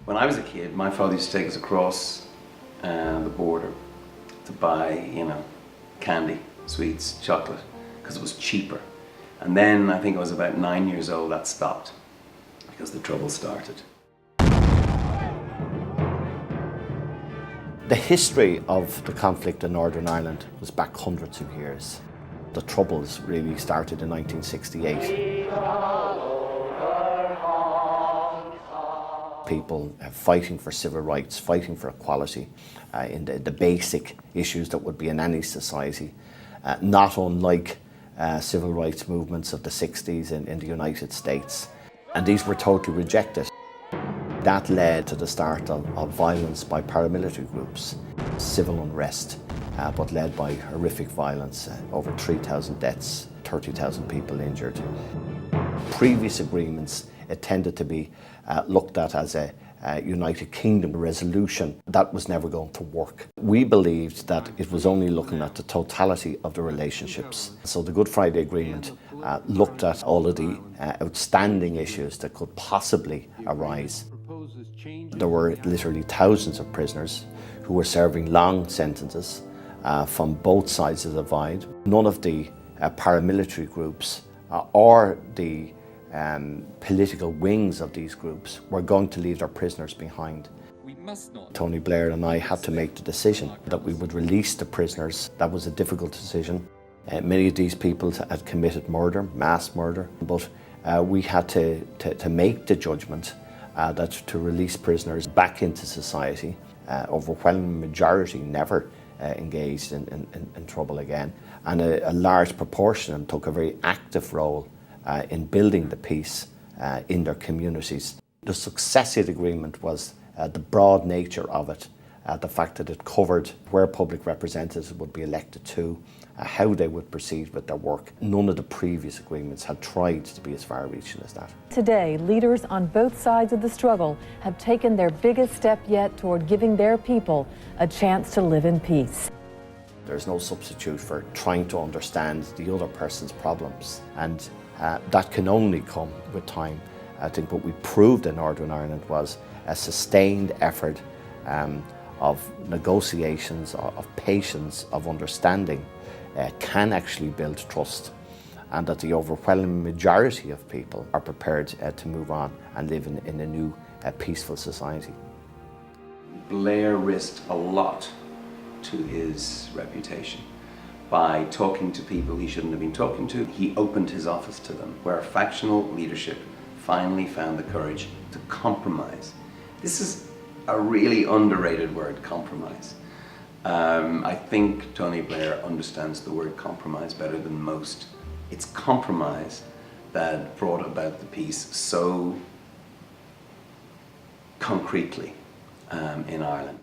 When I was a kid, my father used to take us across the border to buy, candy, sweets, chocolate, because it was cheaper. And then I think I was about 9 years old, that stopped because the trouble started. The history of the conflict in Northern Ireland was back hundreds of years. The Troubles really started in 1968. People fighting for civil rights, fighting for equality in the basic issues that would be in any society, not unlike civil rights movements of the 60s in the United States. And these were totally rejected. That led to the start of violence by paramilitary groups, civil unrest, but led by horrific violence, over 3,000 deaths, 30,000 people injured. Previous agreements, it tended to be looked at as a United Kingdom resolution. That was never going to work. We believed that it was only looking at the totality of the relationships. So the Good Friday Agreement looked at all of the outstanding issues that could possibly arise. There were literally thousands of prisoners who were serving long sentences from both sides of the divide. None of the paramilitary groups or the political wings of these groups were going to leave their prisoners behind. Tony Blair and I had to make the decision that we would release the prisoners. That was a difficult decision. Many of these people had committed murder, mass murder, but we had to make the judgment that to release prisoners back into society. Overwhelming majority never engaged in trouble again, and a large proportion of them took a very active role in building the peace in their communities. The success of the agreement was the broad nature of it, the fact that it covered where public representatives would be elected to, how they would proceed with their work. None of the previous agreements had tried to be as far-reaching as that. Today, leaders on both sides of the struggle have taken their biggest step yet toward giving their people a chance to live in peace. There's no substitute for trying to understand the other person's problems, and that can only come with time. I think what we proved in Northern Ireland was a sustained effort of negotiations, of patience, of understanding can actually build trust, and that the overwhelming majority of people are prepared to move on and live in a new peaceful society. Blair risked a lot to his reputation by talking to people he shouldn't have been talking to. He opened his office to them, where factional leadership finally found the courage to compromise. This is a really underrated word, compromise. I think Tony Blair understands the word compromise better than most. It's compromise that brought about the peace so concretely in Ireland.